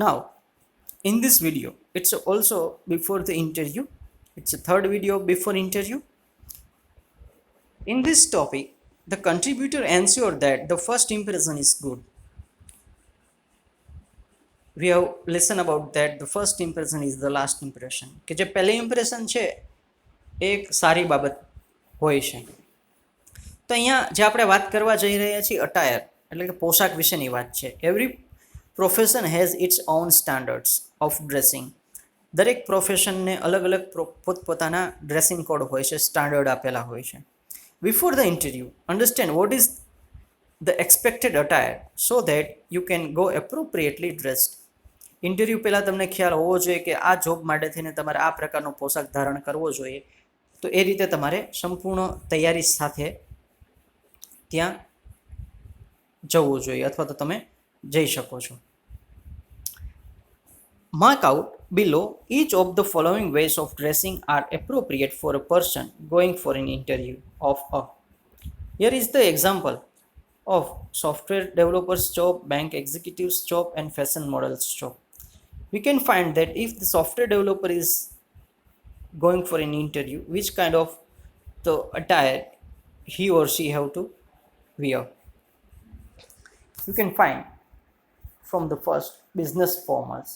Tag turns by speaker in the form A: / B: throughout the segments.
A: Now, in this video, it's also before the interview. It's a third video before interview. In this topic, the contributor ensure that the first impression is good. We have listened about that the first impression is the last impression. કે જે પહેલી impression છે એ એક સારી બાબત હોય છે. તો અહીંયા જે આપણે વાત કરવા જઈ રહ્યા છીએ અટાયર એટલે કે પોશાક વિશેની વાત છે. Every profession has it's on standards of dressing. દરેક પ્રોફેશનને અલગ અલગ પોતપોતાના ડ્રેસિંગ કોડ હોય છે, સ્ટાન્ડર્ડ આપેલા હોય છે. Before the interview understand what is the expected attire so that you can go appropriately dressed. Interview પહેલાં તમને ખ્યાલ હોવો જોઈએ કે આ જોબ માટે થઈને તમારે આ પ્રકારનો પોશાક ધારણ કરવો જોઈએ. તો એ રીતે તમારે સંપૂર્ણ તૈયારી સાથે ત્યાં જવું જોઈએ અથવા તો તમે જઈ શકો છો. Mark out below each of the following ways of dressing are appropriate for a person going for an interview of a. Here is the example of software developer's job, bank executive's job, and fashion model's job. We can find that if the software developer is going for an interview, which kind of the attire he or she have to wear. You can find from the first business formals,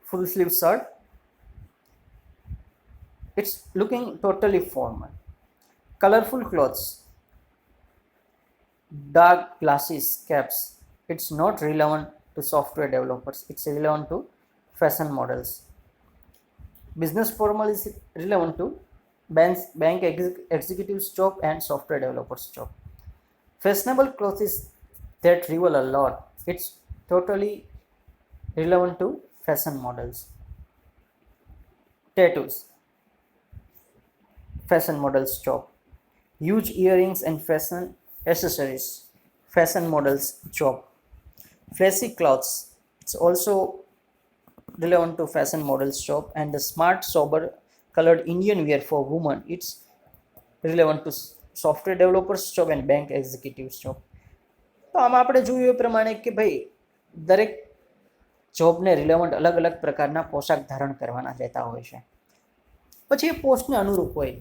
A: full sleeve shirt, it's looking totally formal. Colorful clothes, dark glasses, caps, it's not relevant to software developers, it's relevant to fashion models. Business formal is relevant to bank executives job and software developers job. Fashionable clothes that reveal a lot, it's totally relevant to fashion models. Tattoos, fashion models job. Huge earrings and fashion accessories, fashion models job. Flashy clothes, it's also relevant to fashion models job. And the smart sober colored Indian wear for women, it's relevant to software developers job and bank executives job. તો આમાં આપણે જોયું એ પ્રમાણે કે ભાઈ દરેક જોબને relevant અલગ અલગ પ્રકારના પોશાક ધારણ કરવાના રહેતા હોય છે. પછી એ પોસ્ટને અનુરૂપ હોય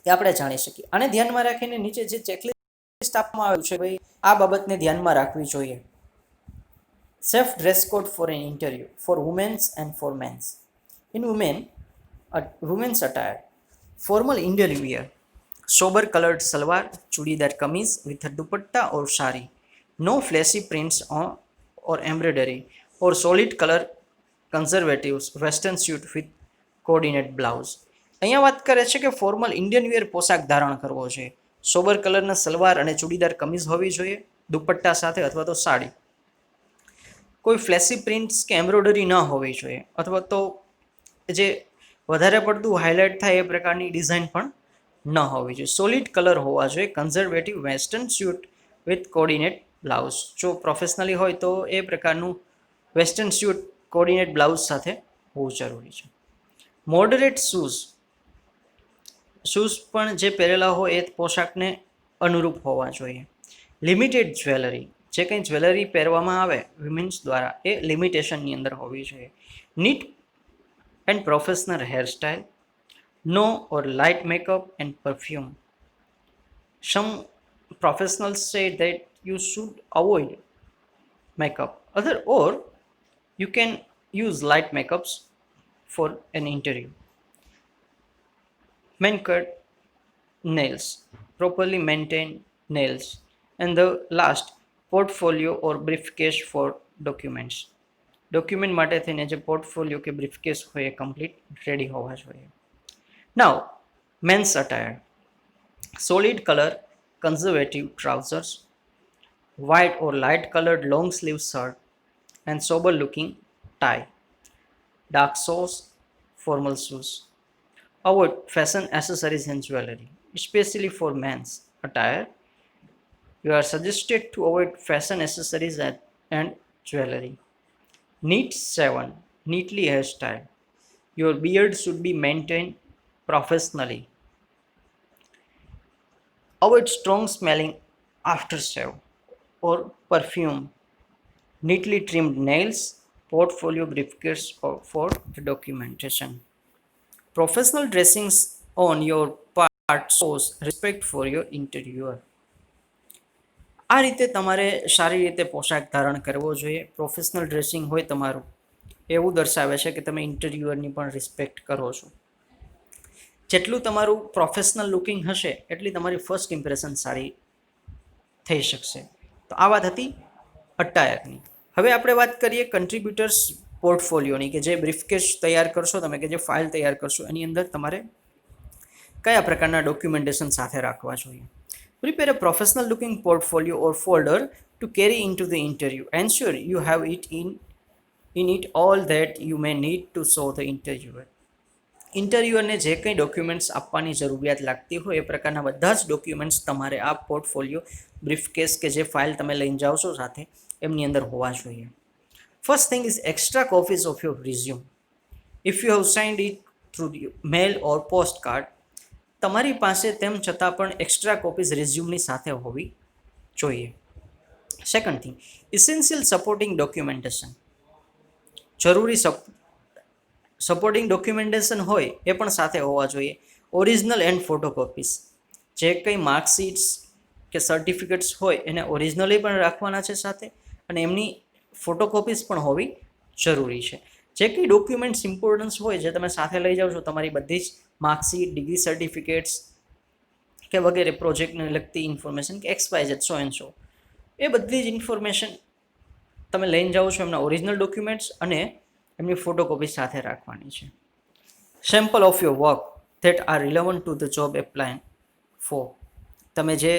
A: એ આપણે જાણી શકીએ. આને ધ્યાનમાં રાખીને નીચે જે ચેકલિસ્ટ આપવામાં આવ્યું છે ભાઈ આ બાબતને ધ્યાનમાં રાખવી જોઈએ. Safe dress code for an interview for womens and for mens. In womens attire, formal Indian wear, sober colored salwar, chudidar kameez with a dupatta or sari, no flashy prints or embroidery, or solid color conservatives, western suit with coordinate blouse. અહીંયા વાત કરે છે કે formal Indian wear પોશાક ધારણ કરવો જોઈએ. Sober કલરના સલવાર અને ચૂડીદાર કમીઝ હોવી જોઈએ દુપટ્ટા સાથે અથવા તો સાડી. કોઈ ફ્લેશી પ્રિન્ટ્સ કે એમ્બ્રોઇડરી ન હોવી જોઈએ અથવા તો જે વધારે પડતું હાઇલાઇટ થાય એ પ્રકારની ડિઝાઇન પણ ન હોવી જોઈએ. સોલિડ કલર હોવા જોઈએ. Conservative western suite with coordinate blouse. જો પ્રોફેશનલી હોય તો એ પ્રકારનું વેસ્ટર્ન સ્યુટ કોર્ડિનેટ બ્લાઉઝ સાથે હોવું જરૂરી છે. મોડરેટ શૂઝ પણ જે પહેરેલા હોય એ પોશાકને અનુરૂપ હોવા જોઈએ. લિમિટેડ જ્વેલરી, જે કંઈ જ્વેલરી પહેરવામાં આવે વિમેન્સ દ્વારા એ લિમિટેશનની અંદર હોવી જોઈએ. Neat and professional hairstyle, no or light makeup and perfume. Some professionals say that you should avoid makeup, or you can use light makeups for an interview. Manicured nails, properly maintained nails, and the last portfolio or briefcase for documents. Document માટે થઈને જે portfolio કે briefcase હોય એ complete ready હોવા જોઈએ. Now, men's attire. Solid color conservative trousers, white or light colored long sleeve shirt, and sober looking tie. Dark shorts, formal shoes. Avoid fashion accessories and jewelry, especially for men's attire. You are suggested to avoid fashion accessories and jewelry. Neat shaven, neatly hairstyle. Your beard should be maintained professionally. Avoid strong smelling aftershave or perfume. neatly trimmed nails, portfolio briefcase for the documentation. Professional dressings on your part shows respect for your interviewer. આ રીતે તમારે સારી રીતે પોશાક ધારણ કરવો જોઈએ. Professional dressing હોય તમારું એવું દર્શાવે છે કે તમે ઇન્ટરવ્યુઅરની પણ રિસ્પેક્ટ કરો છો. જેટલું તમારું પ્રોફેશનલ લુકિંગ હશે એટલી તમારી ફર્સ્ટ ઇમ્પ્રેશન સારી થઈ શકશે. તો આ વાત હતી અટાયરની. હવે આપણે વાત કરીએ કન્ટ્રીબ્યુટર્સ પોર્ટફોલિયોની, કે જે બ્રીફકેસ તૈયાર કરશો તમે, કે જે ફાઇલ તૈયાર કરશો એની અંદર તમારે કયા પ્રકારના ડોક્યુમેન્ટેશન સાથે રાખવા જોઈએ. Prepare a professional looking portfolio or folder to carry into the interview. Ensure you have in it all that you may need to show the interviewer. ઇન્ટરવ્યુઅરને જે કંઈ ડોક્યુમેન્ટ્સ આપવાની જરૂરિયાત લાગતી હોય એ પ્રકારના બધા જ ડોક્યુમેન્ટ્સ તમારે આ પોર્ટફોલિયો બ્રીફકેસ કે જે ફાઇલ તમે લઈને જાઓ છો સાથે એમની અંદર હોવા જોઈએ. First thing is extra copies of your resume. If you have signed it through mail or post card, તમારી પાસે તેમ છતાં પણ એક્સ્ટ્રા કોપીઝ રિઝ્યુમની સાથે હોવી જોઈએ. Second thing, essential supporting documentation. જરૂરી સપોર્ટિંગ ડોક્યુમેન્ટેશન હોય એ પણ સાથે હોવા જોઈએ. Original and photocopies. જે કંઈ માર્કશીટ્સ કે સર્ટિફિકેટ્સ હોય એને ઓરિજિનલી પણ રાખવાના છે સાથે, અને એમની ફોટોકોપીસ પણ હોવી જરૂરી છે. જે કંઈ ડોક્યુમેન્ટ્સ ઇમ્પોર્ટન્સ હોય જે તમે સાથે લઈ જાઓ છો, તમારી બધી જ માર્કશીટ, ડિગ્રી સર્ટિફિકેટ્સ કે વગેરે પ્રોજેક્ટને લગતી ઇન્ફોર્મેશન કે XYZ સો એન્ડ સો, એ બધી જ ઇન્ફોર્મેશન તમે લઈને જાઓ છો. એમના ઓરિજિનલ ડોક્યુમેન્ટ્સ અને એમની ફોટોકોપી સાથે રાખવાની છે. Sample of your work that are relevant to the job apply four. તમે જે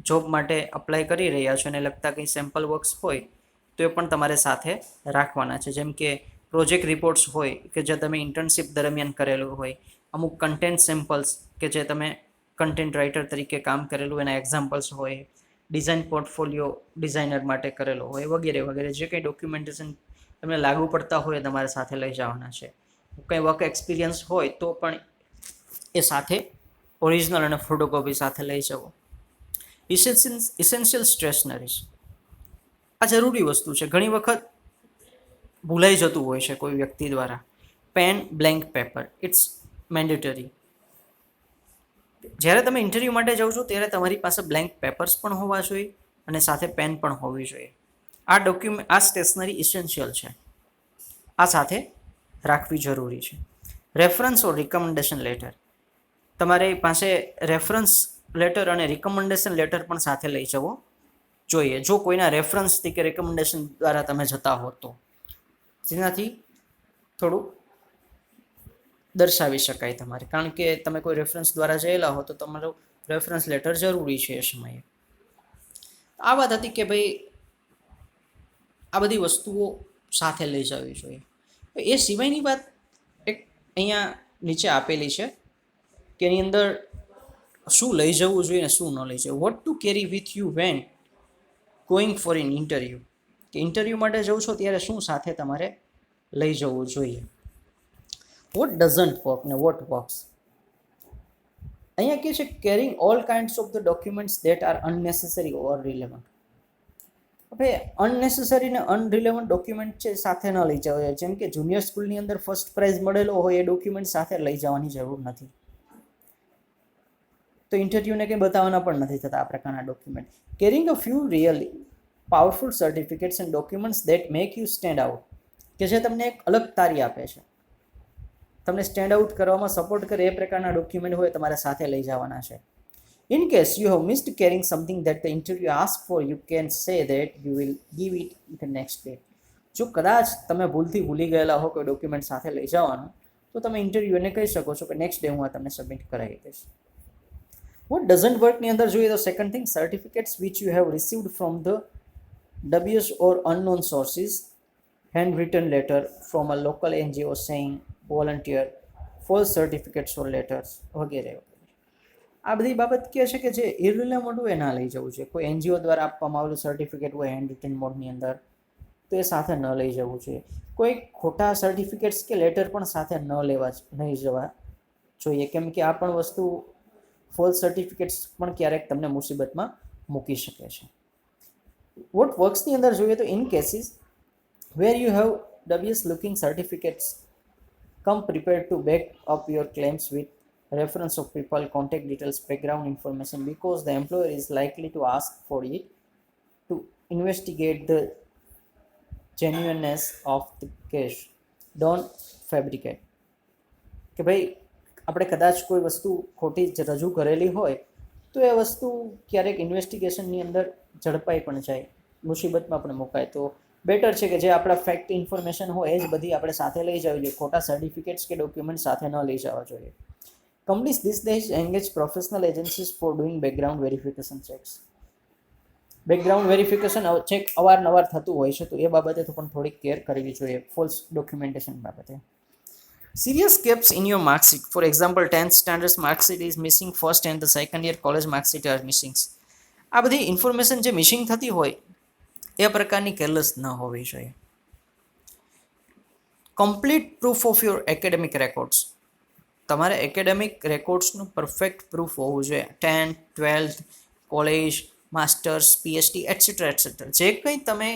A: જોબ માટે અપ્લાય કરી રહ્યા છો એને લગતા કંઈ સેમ્પલ વર્ક્સ હોય તો એ પણ તમારે સાથે રાખવાના છે. જેમ કે પ્રોજેક્ટ રિપોર્ટ્સ હોય કે જે તમે ઇન્ટર્નશિપ દરમિયાન કરેલું હોય, અમુક કન્ટેન્ટ સેમ્પલ્સ કે જે તમે કન્ટેન્ટ રાઇટર તરીકે કામ કરેલું એના એક્ઝામ્પલ્સ હોય, ડિઝાઇન પોર્ટફોલિયો ડિઝાઇનર માટે કરેલો હોય, વગેરે વગેરે. જે કંઈ ડોક્યુમેન્ટેશન તમને લાગુ પડતા હોય તમારે સાથે લઈ જવાના છે. કંઈ વર્ક એક્સપિરિયન્સ હોય તો પણ એ સાથે ઓરિજિનલ અને ફોટોકોપી સાથે લઈ જવો. Essential stationeries. આ જરૂરી વસ્તુ છે, ઘણી વખત ભૂલાઈ જતું હોય છે કોઈ વ્યક્તિ દ્વારા. Pen, blank paper, it's mandatory. જ્યારે તમે ઇન્ટરવ્યૂ માટે જાઓ છો ત્યારે તમારી પાસે બ્લેન્ક પેપર્સ પણ હોવા જોઈએ અને સાથે પેન પણ હોવી જોઈએ. આ સ્ટેશનરી ઇસેન્શિયલ છે, આ સાથે રાખવી જરૂરી છે. રેફરન્સ ઓર રિકમેન્ડેશન લેટર. તમારી પાસે રેફરન્સ લેટર અને રિકમેન્ડેશન લેટર પણ સાથે લઈ જવો જોઈએ, જો કોઈના રેફરન્સથી કે રિકમેન્ડેશન દ્વારા તમે જતા હો તો, જેનાથી થોડું દર્શાવી શકાય તમારે. કારણ કે તમે કોઈ રેફરન્સ દ્વારા જયેલા હો તો તમારું રેફરન્સ લેટર જરૂરી છે એ સમયે. આ વાત હતી કે ભાઈ આ બધી વસ્તુઓ સાથે લઈ જવી જોઈએ. એ સિવાયની વાત એક અહીંયા નીચે આપેલી છે કે એની અંદર શું લઈ જવું જોઈએ ને શું ન લઈ જવું. What to carry with you when going for an interview. કે ઇન્ટરવ્યૂ માટે જાઓ છો ત્યારે શું સાથે તમારે લઈ જવું જોઈએ. વોટ ડઝન્ટ વર્ક ને વોટ વર્ક્સ. અહીંયા કહે છે carrying all kinds of the documents that are unnecessary or relevant. હવે અનનેસેસરી ને અનરિલેવન્ટ ડોક્યુમેન્ટ છે સાથે ન લઈ જવા જોઈએ. જેમ કે જુનિયર સ્કૂલની અંદર ફર્સ્ટ પ્રાઇઝ મળેલો હોય એ ડોક્યુમેન્ટ સાથે લઈ જવાની જરૂર નથી. તો ઇન્ટરવ્યૂને કંઈ બતાવવાના પણ નથી થતા આ પ્રકારના document. Carrying a few really powerful certificates and documents that make you stand out. કે જે તમને એક અલગ તારી આપે છે, તમને સ્ટેન્ડ આઉટ કરવામાં સપોર્ટ કરે એ પ્રકારના ડોક્યુમેન્ટ હોય તમારે સાથે લઈ જવાના છે. In case you have missed carrying something that the interview asks for, you can say that you will give it the next day. જો કદાચ તમે ભૂલથી ભૂલી ગયેલા હો કોઈ ડોક્યુમેન્ટ સાથે લઈ જવાનું તો તમે ઇન્ટરવ્યુને કહી શકો છો કે નેક્સ્ટ ડે હું આ તમને સબમિટ કરાવી દઈશ. વોટ ડઝન્ટ વર્કની અંદર જોઈએ તો second thing, certificates which you have received from the dubious or unknown sources, handwritten letter from a local NGO saying volunteer, false certificates or letters વગેરે. આ બધી બાબત કહે છે કે જે ઇરિલેવન્ટ હોય ના લઈ જવું જોઈએ. કોઈ એનજીઓ દ્વારા આપવામાં આવેલું સર્ટિફિકેટ હોય હેન્ડ રિટન મોડની અંદર તો એ સાથે ન લઈ જવું જોઈએ. કોઈ ખોટા સર્ટિફિકેટ્સ કે લેટર પણ સાથે નહીં જવા જોઈએ, કેમ કે આ પણ વસ્તુ ફોલ્સ સર્ટિફિકેટ્સ પણ ક્યારેક તમને મુસીબતમાં મૂકી શકે છે. વોટ વર્ક્સની અંદર જોઈએ તો in cases where you have dubious looking certificates come prepared to back up your claims with reference of people, contact details, background information, because the employer is likely to ask for it to investigate the genuineness of the case. Don't fabricate. કે ભાઈ આપણે કદાચ કોઈ વસ્તુ ખોટી રજૂ કરેલી હોય તો એ વસ્તુ ક્યારેક ઇન્વેસ્ટિગેશનની અંદર ઝડપાઈ પણ જાય, મુસીબતમાં પણ મુકાય. તો બેટર છે કે જે આપણા ફેક્ટ ઇન્ફોર્મેશન હોય એ જ બધી આપણે સાથે લઈ જવી જોઈએ, ખોટા સર્ટિફિકેટ્સ કે ડોક્યુમેન્ટ સાથે ન લઈ જવા જોઈએ. Companies these days engage professional agencies for doing background verification checks. Background verification check અવારનવાર થતું હોય છે, તો એ બાબતે તો પણ થોડીક કેર કરવી જોઈએ ફોલ્સ ડોક્યુમેન્ટેશન બાબતે. Serious gaps in your mark sheet. For example, 10th standard mark sheet is missing, first and the second year college mark sheet are missing. આ બધી ઇન્ફોર્મેશન જે મિસિંગ થતી હોય એ પ્રકારની કેરલેસ ન હોવી જોઈએ. Complete proof of your academic records. તમારે એકેડેમિક રેકોર્ડ્સનું પરફેક્ટ પ્રૂફ હોવું જોઈએ. 10th, 12th, college, masters, PhD etcetera etcetera જે કંઈ તમે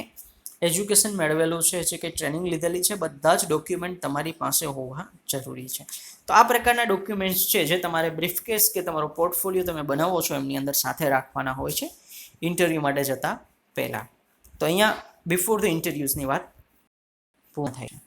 A: એજ્યુકેશન મેળવેલું છે, જે કંઈ ટ્રેનિંગ લીધેલી છે, બધા જ ડોક્યુમેન્ટ તમારી પાસે હોવા જરૂરી છે. તો આ પ્રકારના ડોક્યુમેન્ટ્સ છે જે તમારે બ્રીફકેસ કે તમારો પોર્ટફોલિયો તમે બનાવો છો એમની અંદર સાથે રાખવાના હોય છે ઇન્ટરવ્યૂ માટે જતાં પહેલાં. તો અહીંયા બિફોર ધ ઇન્ટરવ્યૂઝની વાત પૂર્ણ થાય છે.